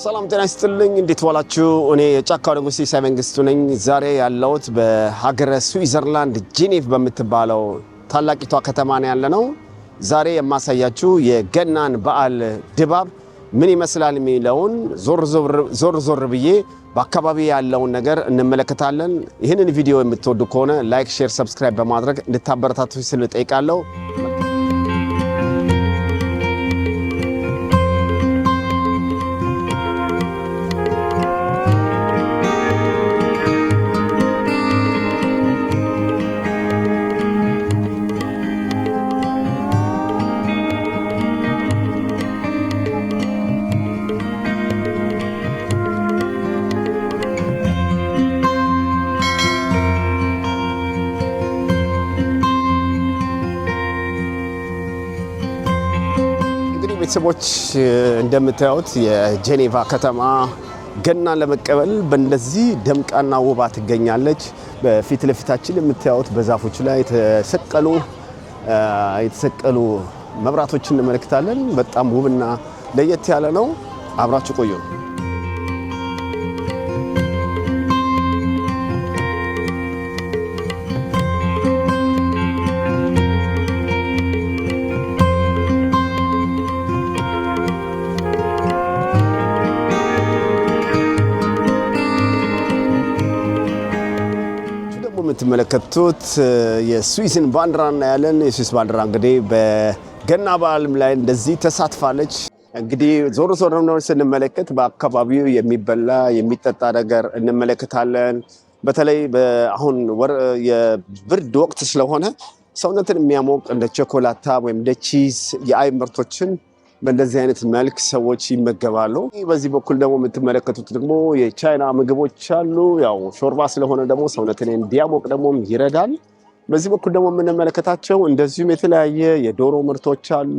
ሰላም ጤና ይስጥልኝ እንዴት ዋላችሁ እኔ የጫካው ንጉስ ሲሳይ መንግስቱ ነኝ ዛሬ ያለሁት በሀገረ ስዊዘርላንድ ጄኔቭ በምትባለው ታላቂቷ ከተማ ነው ያለነው ዛሬ የማሳያችሁ የገናን በዓል ድባብ ምን ይመስላል የሚለውን ዞር ዞር ብዬ በአካባቢ ያለውን ነገር እንመለከታለን ይህንን ቪዲዮ የምትወዱ ከሆነ ላይክ ሼር ሰብስክራይብ በማድረግ እንድታበረታቱ ስል ጠይቃለሁ ቤተሰቦች እንደምታዩት የጄኔቫ ከተማ ገናን ለመቀበል በእንደዚህ ደምቃና ውባ ትገኛለች በፊት ለፊታችን የምታዩት በዛፎች ላይ የተሰቀሉ መብራቶችን እንመለከታለን በጣም ውብና ለየት ያለ ነው አብራችሁ ቆዩ የምትመለከቱት የስዊስን ባንዲራ እናያለን የስዊስ ባንዲራ እንግዲህ በገና በዓልም ላይ እንደዚህ ተሳትፋለች እንግዲህ ዞር ነው ስንመለከት በአካባቢው የሚበላ የሚጠጣ ነገር እንመለከታለን በተለይ አሁን የብርድ ወቅት ስለሆነ ሰውነትን የሚያሞቅ እንደ ቸኮላታ ወይም እንደ ቺዝ የአይብ ምርቶችን በእንደዚህ አይነት መልክ ሰዎች ይመገባሉ በዚህ በኩል ደግሞ የምትመለከቱት ደግሞ የቻይና ምግቦች አሉ ያው ሾርባ ስለሆነ ደግሞ ሰውነትን እንዲያሞቅ ደግሞ ይረዳል በዚህ በኩል ደግሞ የምንመለከታቸው እንደዚሁም የተለያየ የዶሮ ምርቶች አሉ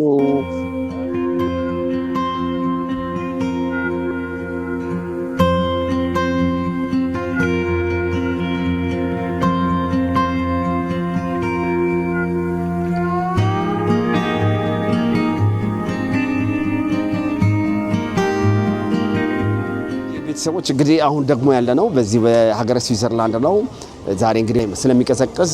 ሰዎች እንግዲህ አሁን ደግሞ ያለነው በዚህ በሀገረ ስዊዘርላንድ ነው ዛሬ እንግዲህ ስለሚቀዘቅዝ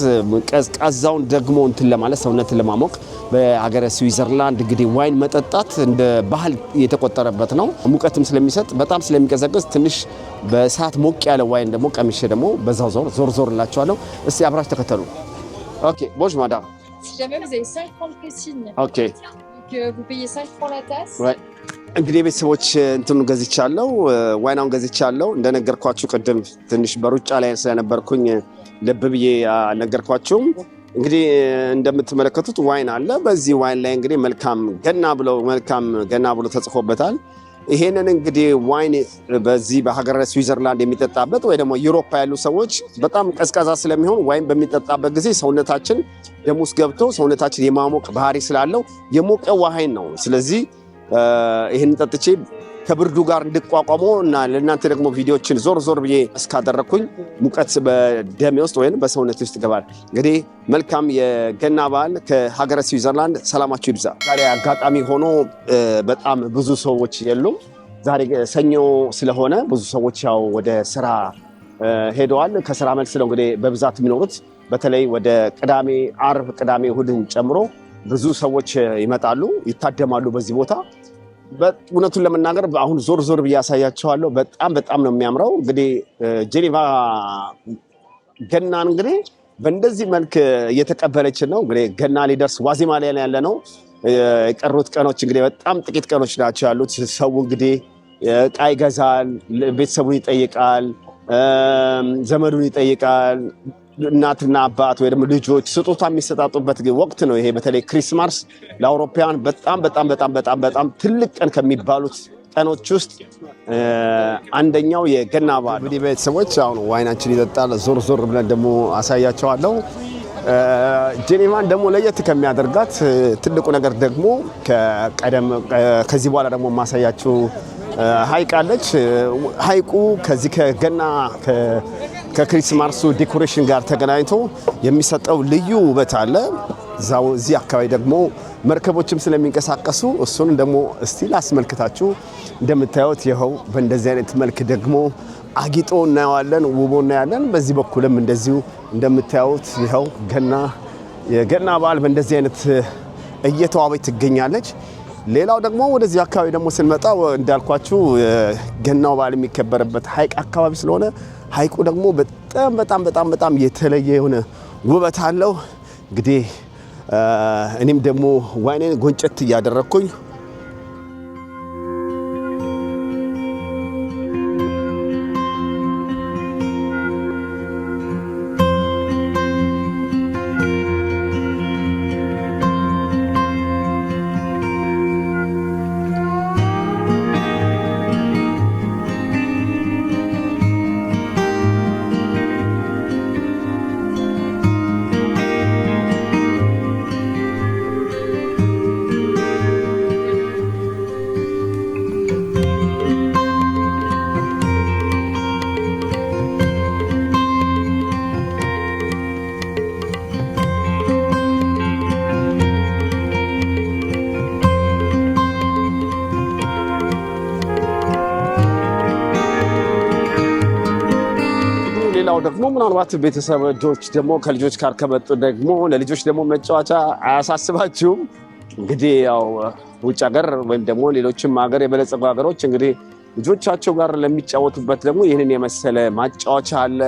ቀዝቃዛውን ደግሞ እንትን ለማለት ሰውነትን ለማሞቅ በሀገረ ስዊዘርላንድ እንግዲህ ዋይን መጠጣት እንደ ባህል የተቆጠረበት ነው ሙቀትም ስለሚሰጥ በጣም ስለሚቀዘቅዝ ትንሽ በሰዓት ሞቅ ያለ ዋይን ደግሞ ቀምሼ ደግሞ በዛው ዞር ላችኋለሁ እስቲ አብራችሁ ተከተሉ ኦኬ ቦንጆur madame si jamais vous avez 5 francs de pressing ኦኬ que vous payez 5 francs la tasse ouais እንግዲህ ቤተሰቦች እንትኑ ገዝቻለሁ ዋይናውን ገዝቻለሁ እንደነገርኳችሁ ቀደም ትንሽ በሩጫ ላይ ስለነበርኩኝ ለብብዬ ነገርኳችሁ እንግዲህ እንደምትመለከቱት ዋይን አለ በዚህ ዋይን ላይ እንግዲህ መልካም ገና ብሎ ተጽፎበታል ይሄንን እንግዲህ ዋይን በዚህ በሀገረ ስዊዘርላንድ የሚጠጣበት ወይ ደግሞ ዩሮፓ ያሉ ሰዎች በጣም ቀዝቃዛ ስለሚሆን ዋይን በሚጠጣበት ጊዜ ሰውነታችን ደም ውስጥ ገብቶ ሰውነታችን የማሞቅ ባህሪ ስላለው የሞቀ ዋይን ነው ስለዚህ ይሄን ጠጥቼ ከብርዱ ጋር እንድቋቋመው እና ለእናንተ ደግሞ ቪዲዮችን ዞር ብዬ እስካደረኩኝ ሙቀት በደሜ ውስጥ ወይም በሰውነት ውስጥ ይገባል እንግዲህ መልካም የገና በዓል ከሀገረ ስዊዘርላንድ ሰላማችሁ ይብዛ ዛሬ አጋጣሚ ሆኖ በጣም ብዙ ሰዎች የሉም ዛሬ ሰኞ ስለሆነ ብዙ ሰዎች ያው ወደ ስራ ሄደዋል ከስራ መልስ ነው እንግዲህ በብዛት የሚኖሩት በተለይ ወደ ቅዳሜ እሁድን ጨምሮ ብዙ ሰዎች ይመጣሉ ይታደማሉ በዚህ ቦታ በእውነቱን ለመናገር አሁን ዞር ብያሳያቸዋለሁ በጣም ነው የሚያምረው እንግዲህ ጄኔቫ ገናን እንግዲህ በእንደዚህ መልክ እየተቀበለች ነው እንግዲህ ገና ሊደርስ ዋዜማ ላይ ያለ ነው የቀሩት ቀኖች እንግዲህ በጣም ጥቂት ቀኖች ናቸው ያሉት ሰው እንግዲህ ዕቃ ይገዛል ቤተሰቡን ይጠይቃል ዘመዱን ይጠይቃል እናትና አባት ወይ ደግሞ ልጆች ስጦታ የሚሰጣጡበት ወቅት ነው ይሄ በተለይ ክሪስማስ ለአውሮፓውያን በጣም ትልቅ ቀን ከሚባሉት ቀኖች ውስጥ አንደኛው የገና በዓል እንግዲህ ቤተሰቦች አሁን ዋይናችን ይጠጣል ዞር ብለን ደግሞ አሳያቸዋለሁ ጄኔቫን ደግሞ ለየት ከሚያደርጋት ትልቁ ነገር ደግሞ ከዚህ በኋላ ደግሞ ማሳያችሁ ሀይቅ አለች ሀይቁ ከዚህ ከገና ከክሪስማሱ ዲኮሬሽን ጋር ተገናኝቶ የሚሰጠው ልዩ ውበት አለ ዛው እዚህ አካባቢ ደግሞ መርከቦችም ስለሚንቀሳቀሱ እሱን ደግሞ እስቲ ላስመልክታችሁ። እንደምታዩት ይኸው በእንደዚህ አይነት መልክ ደግሞ አጊጦ እናያለን፣ ውቦ እናያለን። በዚህ በኩልም እንደዚሁ እንደምታዩት ይኸው የገና በዓል በእንደዚህ አይነት እየተዋበች ትገኛለች። ሌላው ደግሞ ወደዚህ አካባቢ ደግሞ ስንመጣ እንዳልኳችሁ ገናው በዓል የሚከበርበት ሐይቅ አካባቢ ስለሆነ ሐይቁ ደግሞ በጣም የተለየ የሆነ ውበት አለው። እንግዲህ እኔም ደግሞ ዋይኔን ጎንጨት እያደረኩኝ ሌላው ደግሞ ምናልባት ቤተሰቦች ደግሞ ከልጆች ጋር ከመጡ ደግሞ ለልጆች ደግሞ መጫወቻ አያሳስባችሁም። እንግዲህ ያው ውጭ ሀገር ወይም ደግሞ ሌሎችም ሀገር የበለጸጉ ሀገሮች እንግዲህ ልጆቻቸው ጋር ለሚጫወቱበት ደግሞ ይህንን የመሰለ ማጫወቻ አለ።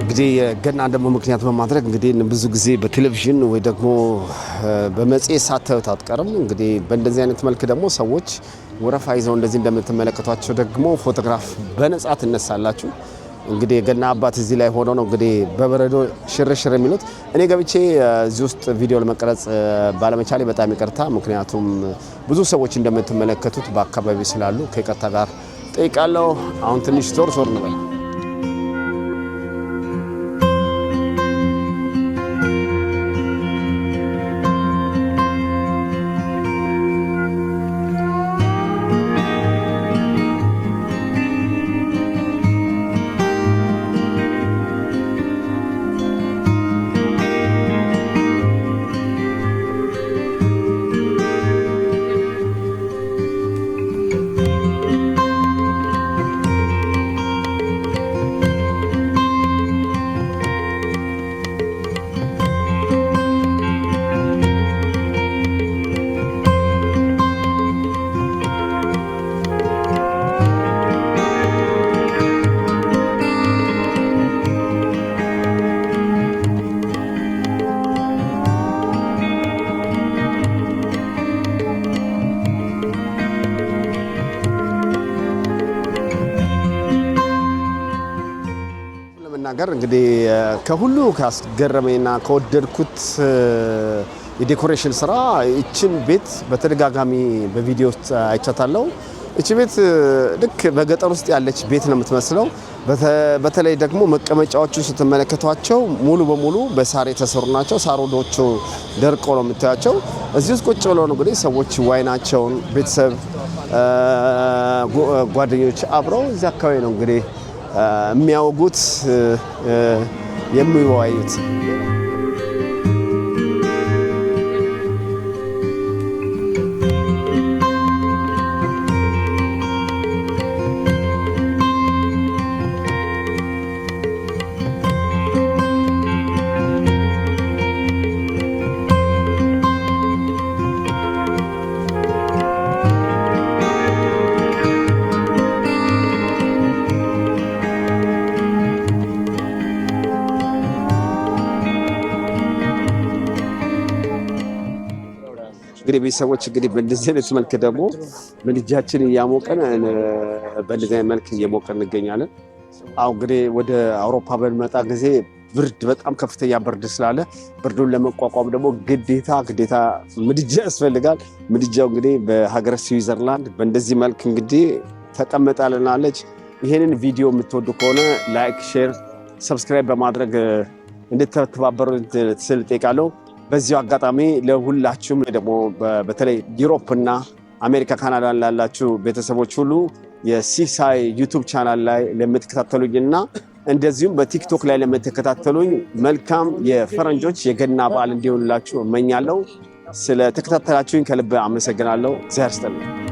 እንግዲህ ገና ደግሞ ምክንያት በማድረግ እንግዲህ ብዙ ጊዜ በቴሌቪዥን ወይ ደግሞ በመጽሔት ሳታዩት አትቀርም። እንግዲህ በእንደዚህ አይነት መልክ ደግሞ ሰዎች ወረፋ ይዘው እንደዚህ እንደምትመለከቷቸው ደግሞ ፎቶግራፍ በነጻ ትነሳላችሁ። እንግዲህ የገና አባት እዚህ ላይ ሆነው ነው እንግዲህ በበረዶ ሽርሽር የሚሉት። እኔ ገብቼ እዚህ ውስጥ ቪዲዮ ለመቀረጽ ባለመቻሌ በጣም ይቅርታ። ምክንያቱም ብዙ ሰዎች እንደምትመለከቱት በአካባቢ ስላሉ ከይቅርታ ጋር ጠይቃለሁ። አሁን ትንሽ ዞር እንበል። ነገር እንግዲህ ከሁሉ ካስገረመኝና ከወደድኩት የዴኮሬሽን ስራ እቺን ቤት በተደጋጋሚ በቪዲዮ ውስጥ አይቻታለሁ። እቺ ቤት ልክ በገጠር ውስጥ ያለች ቤት ነው የምትመስለው። በተለይ ደግሞ መቀመጫዎቹ ስትመለከቷቸው ሙሉ በሙሉ በሳር የተሰሩ ናቸው። ሳሮዶቹ ደርቆ ነው የምታያቸው። እዚህ ውስጥ ቁጭ ብለው ነው እንግዲህ ሰዎች ዋይናቸውን ቤተሰብ ጓደኞች አብረው እዚህ አካባቢ ነው እንግዲህ የሚያወጉት የሚወያዩት። እንግዲህ ቤተሰቦች እንግዲህ በእንደዚህ አይነት መልክ ደግሞ ምድጃችን እያሞቀን በእንደዚህ አይነት መልክ እየሞቀን እንገኛለን። አሁን እንግዲህ ወደ አውሮፓ በመጣ ጊዜ ብርድ በጣም ከፍተኛ ብርድ ስላለ ብርዱን ለመቋቋም ደግሞ ግዴታ ምድጃ ያስፈልጋል። ምድጃው እንግዲህ በሀገረ ስዊዘርላንድ በእንደዚህ መልክ እንግዲህ ተቀምጣልናለች። ይሄንን ቪዲዮ የምትወዱ ከሆነ ላይክ፣ ሼር፣ ሰብስክራይብ በማድረግ እንድትተባበሩ ስል ጠይቃለሁ። በዚሁ አጋጣሚ ለሁላችሁም ደግሞ በተለይ ዩሮፕ እና አሜሪካ፣ ካናዳ ላላችሁ ቤተሰቦች ሁሉ የሲሳይ ዩቲዩብ ቻናል ላይ ለምትከታተሉኝና እንደዚሁም በቲክቶክ ላይ ለምትከታተሉኝ መልካም የፈረንጆች የገና በዓል እንዲሆንላችሁ እመኛለሁ። ስለ ተከታተላችሁኝ ከልብ አመሰግናለሁ። እግዚአብሔር ይስጥልኝ።